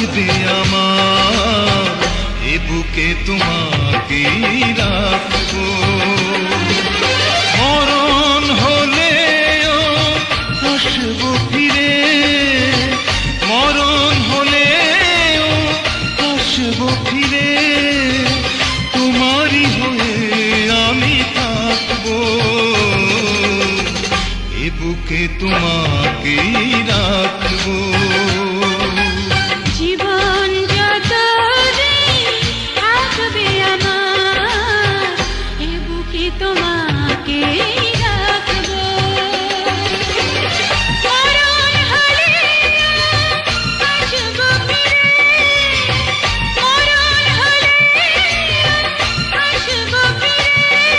থাকবে আমার, এ বুকে তোমাকে রাখবো। মরণ হলেও আসবো ফিরে, মরণ হলেও আসবো ফিরে, তোমারই হয়ে আমি থাকবো, এ বুকে তোমাকে রাখবো। জীবন যতদিন থাকবে আমার, এ বুকে তোমাকে